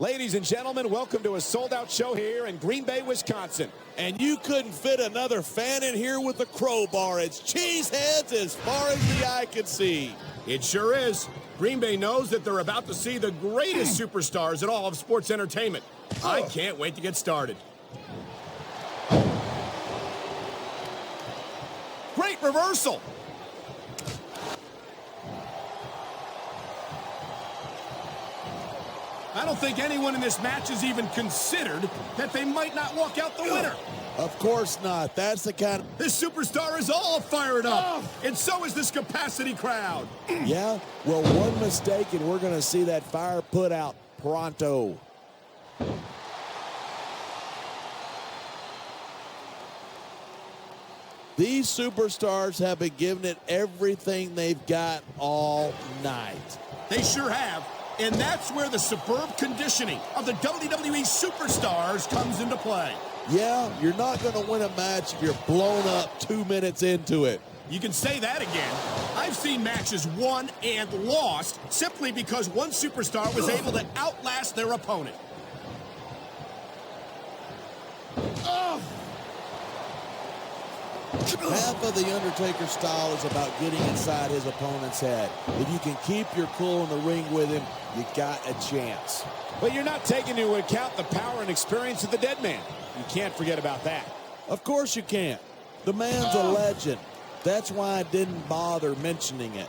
Ladies and gentlemen, welcome to a sold-out show here in Green Bay, Wisconsin. And you couldn't fit another fan in here with a crowbar. It's cheeseheads as far as the eye can see. It sure is. Green Bay knows that they're about to see the greatest superstars in all of sports entertainment. I can't wait to get started. Great reversal. I don't think anyone in this match has even considered that they might not walk out the winner. Of course not. That's the kind of... This superstar is all fired up, and so is this capacity crowd. Yeah? Well, one mistake, and we're going to see that fire put out pronto. These superstars have been giving it everything they've got all night. They sure have. And that's where the superb conditioning of the WWE superstars comes into play. Yeah, you're not going to win a match if you're blown up 2 minutes into it. You can say that again. I've seen matches won and lost simply because one superstar was able to outlast their opponent. Half of The Undertaker's style is about getting inside his opponent's head. If you can keep your cool in the ring with him, you got a chance. But you're not taking into account the power and experience of the dead man. You can't forget about that. Of course you can't. The man's a legend. That's why I didn't bother mentioning it.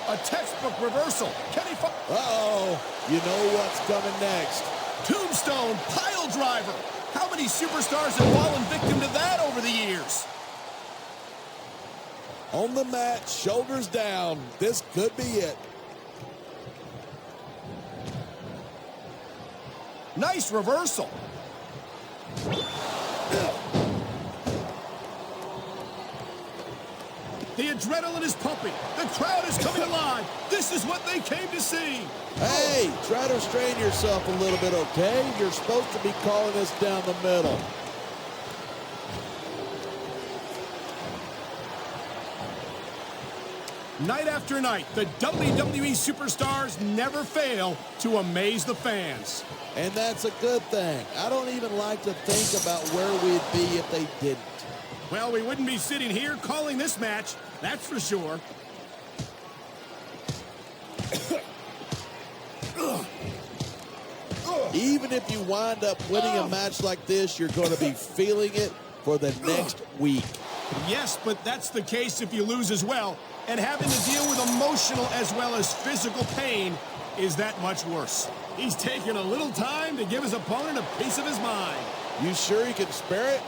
A textbook reversal. Can he... Uh-oh. You know what's coming next. Tombstone pile driver. How many superstars have fallen victim to that over the years? On the mat, shoulders down. This could be it. Nice reversal. The adrenaline is pumping. The crowd is coming alive. This is what they came to see. Hey, try to restrain yourself a little bit, okay? You're supposed to be calling this down the middle. Night after night, the WWE superstars never fail to amaze the fans. And that's a good thing. I don't even like to think about where we'd be if they didn't. Well, we wouldn't be sitting here calling this match, that's for sure. Even if you wind up winning a match like this, you're going to be feeling it for the next week. Yes, but that's the case if you lose as well. And having to deal with emotional as well as physical pain is that much worse. He's taking a little time to give his opponent a piece of his mind. You sure you can spare it?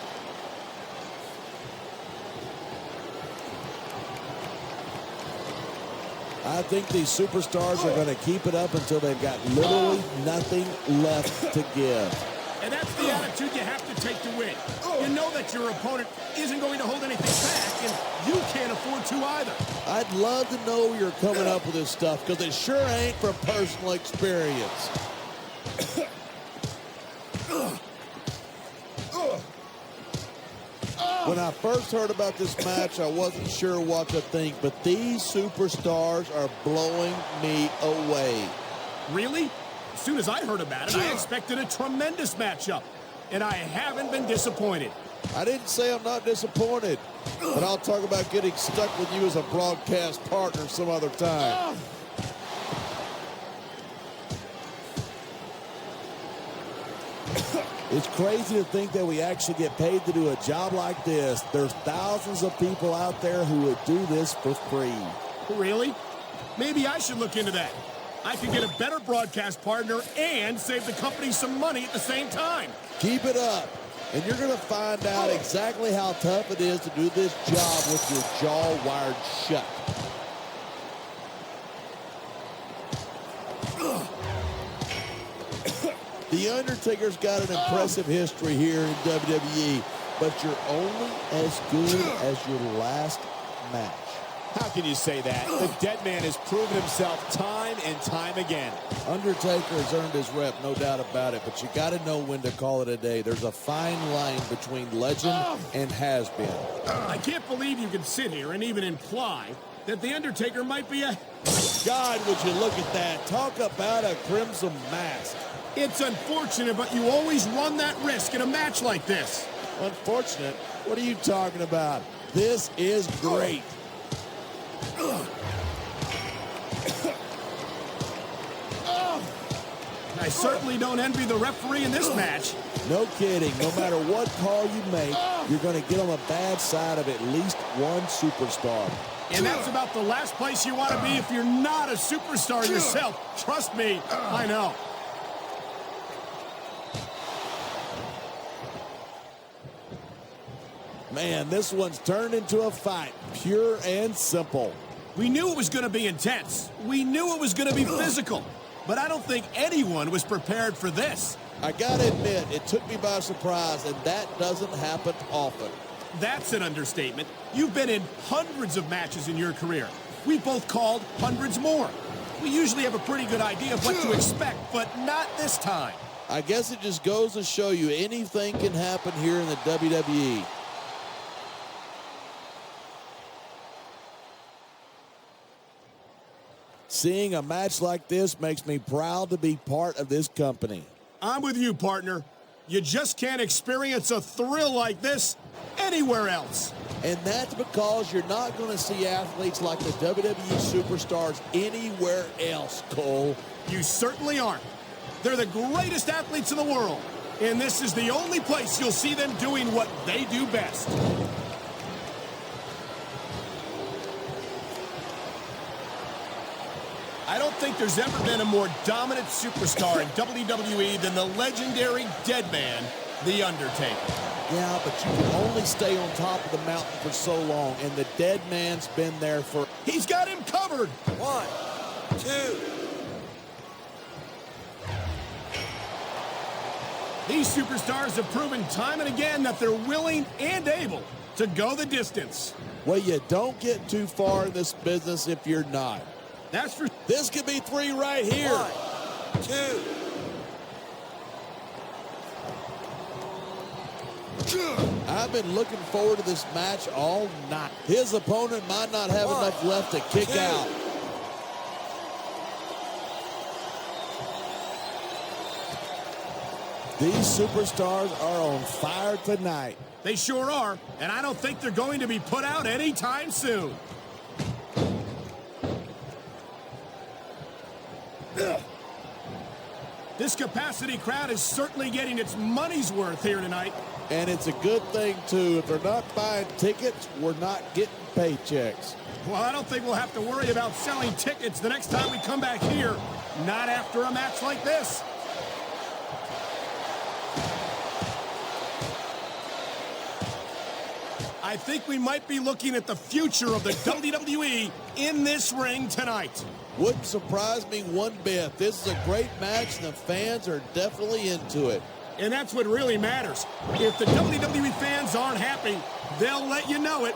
I think these superstars are going to keep it up until they've got literally nothing left to give. And that's the attitude you have to take to win. You know that your opponent isn't going to hold anything back, and you can't afford to either. I'd love to know you're coming up with this stuff, because it sure ain't from personal experience. When I first heard about this match, I wasn't sure what to think, but these superstars are blowing me away. Really? As soon as I heard about it, I expected a tremendous matchup, and I haven't been disappointed. I didn't say I'm not disappointed, but I'll talk about getting stuck with you as a broadcast partner some other time. It's crazy to think that we actually get paid to do a job like this. There's thousands of people out there who would do this for free. Really? Maybe I should look into that. I could get a better broadcast partner and save the company some money at the same time. Keep it up, and you're going to find out exactly how tough it is to do this job with your jaw wired shut. The Undertaker's got an impressive history here in WWE, but you're only as good as your last match. How can you say that? The dead man has proven himself time and time again. Undertaker has earned his rep, no doubt about it, but you got to know when to call it a day. There's a fine line between legend and has-been. I can't believe you can sit here and even imply that The Undertaker might be a God, would you look at that. Talk about a crimson mask. It's unfortunate, but you always run that risk in a match like this. Unfortunate? What are you talking about? This is great. I certainly don't envy the referee in this match. No kidding. No matter what call you make, you're going to get on the bad side of at least one superstar. And that's about the last place you want to be if you're not a superstar yourself. Trust me, I know. Man, this one's turned into a fight, pure and simple. We knew it was going to be intense. We knew it was going to be physical. But I don't think anyone was prepared for this. I gotta admit, it took me by surprise, and that doesn't happen often. That's an understatement. You've been in hundreds of matches in your career. We've both called hundreds more. We usually have a pretty good idea of what to expect, but not this time. I guess it just goes to show you anything can happen here in the WWE. Seeing a match like this makes me proud to be part of this company. I'm with you, partner. You just can't experience a thrill like this anywhere else. And that's because you're not going to see athletes like the WWE superstars anywhere else, Cole. You certainly aren't. They're the greatest athletes in the world. And this is the only place you'll see them doing what they do best. I don't think there's ever been a more dominant superstar in WWE than the legendary dead man, The Undertaker. Yeah, but you can only stay on top of the mountain for so long, and the dead man's been there for... He's got him covered. 1, 2. These superstars have proven time and again that they're willing and able to go the distance. Well, you don't get too far in this business if you're not. That's for... This could be 3 right here. 1, 2. I've been looking forward to this match all night. His opponent might not have enough left to kick out. These superstars are on fire tonight. They sure are, and I don't think they're going to be put out anytime soon. This capacity crowd is certainly getting its money's worth here tonight. And it's a good thing, too. If they're not buying tickets, we're not getting paychecks. Well, I don't think we'll have to worry about selling tickets the next time we come back here. Not after a match like this. I think we might be looking at the future of the WWE in this ring tonight. Wouldn't surprise me one bit. This is a great match, and the fans are definitely into it. And that's what really matters. If the WWE fans aren't happy, they'll let you know it.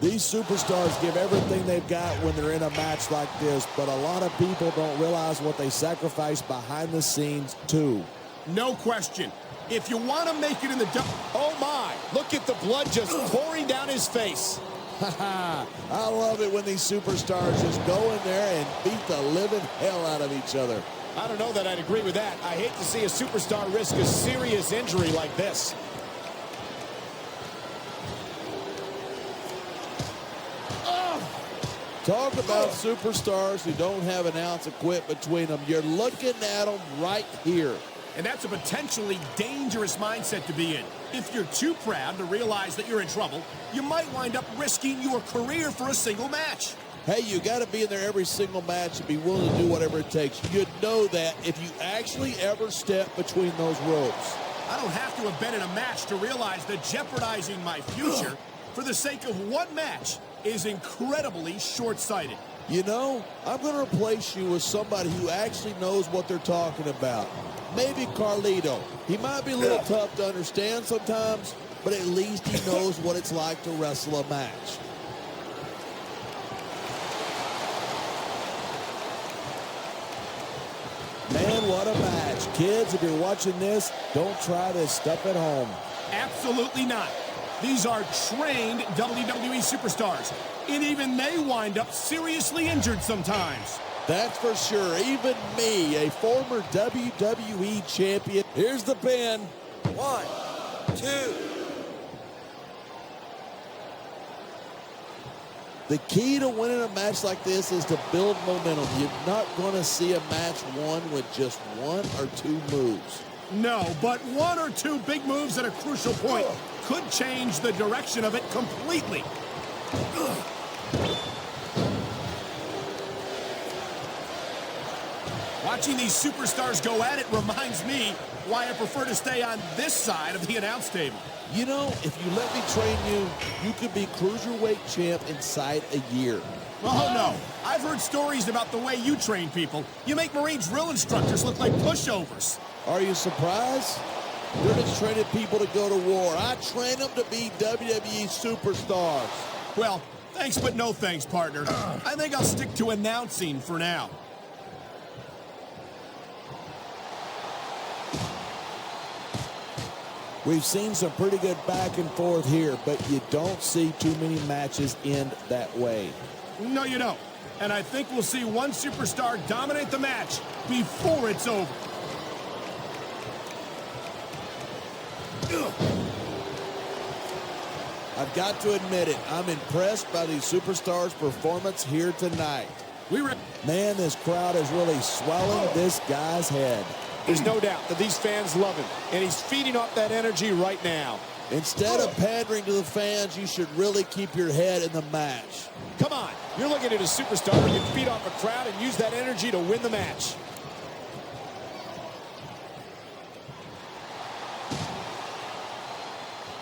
These superstars give everything they've got when they're in a match like this, but a lot of people don't realize what they sacrifice behind the scenes, too. No question. If you want to make it in the... Oh, my. Look at the blood just pouring down his face. I love it when these superstars just go in there and beat the living hell out of each other. I don't know that I'd agree with that. I hate to see a superstar risk a serious injury like this. Talk about superstars who don't have an ounce of quit between them. You're looking at them right here. And that's a potentially dangerous mindset to be in. If you're too proud to realize that you're in trouble, you might wind up risking your career for a single match. Hey, you got to be in there every single match and be willing to do whatever it takes. You'd know that if you actually ever step between those ropes. I don't have to have been in a match to realize that jeopardizing my future for the sake of one match is incredibly short-sighted. You know, I'm going to replace you with somebody who actually knows what they're talking about. Maybe Carlito. He might be a little tough to understand sometimes, but at least he knows what it's like to wrestle a match. Man, what a match. Kids, if you're watching this, don't try this stuff at home. Absolutely not. These are trained WWE superstars, and even they wind up seriously injured sometimes. That's for sure. Even me, a former WWE champion. Here's the pin. 1, 2. The key to winning a match like this is to build momentum. You're not going to see a match won with just 1 or 2 moves. No, but 1 or 2 big moves at a crucial point could change the direction of it completely. Watching these superstars go at it reminds me why I prefer to stay on this side of the announce table. You know, if you let me train you, you could be Cruiserweight champ inside a year. Oh, no. I've heard stories about the way you train people. You make Marine drill instructors look like pushovers. Are you surprised? You're just training people to go to war. I train them to be WWE superstars. Well, thanks but no thanks, partner. I think I'll stick to announcing for now. We've seen some pretty good back and forth here, but you don't see too many matches end that way. No, you don't. And I think we'll see one superstar dominate the match before it's over. I've got to admit it, I'm impressed by these superstars' performance here tonight. Man, this crowd is really swelling this guy's head. There's no doubt that these fans love him, and he's feeding off that energy right now. Instead of pandering to the fans, you should really keep your head in the match. Come on, you're looking at a superstar who can feed off a crowd and use that energy to win the match.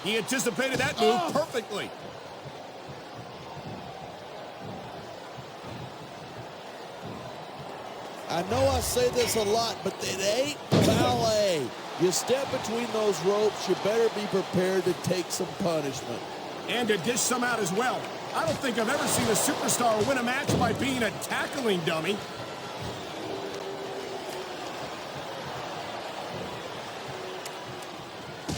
He anticipated that move perfectly. I know I say this a lot, but it ain't ballet. You step between those ropes, you better be prepared to take some punishment. And to dish some out as well. I don't think I've ever seen a superstar win a match by being a tackling dummy.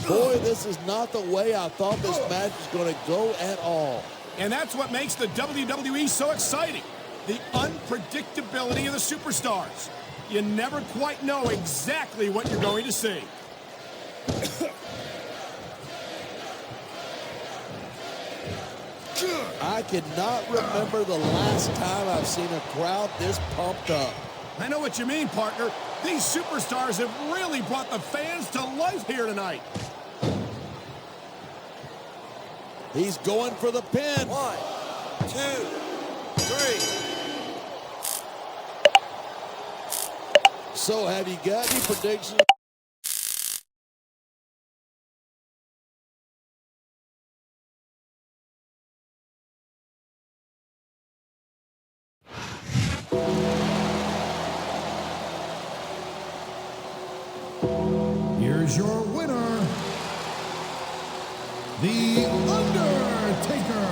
Boy, this is not the way I thought this match was going to go at all. And that's what makes the WWE so exciting. The unpredictability of the superstars. You never quite know exactly what you're going to see. I cannot remember the last time I've seen a crowd this pumped up. I know what you mean, partner. These superstars have really brought the fans to life here tonight. He's going for the pin. 1, 2, 3. So have you got any predictions? Here's your winner, The Undertaker.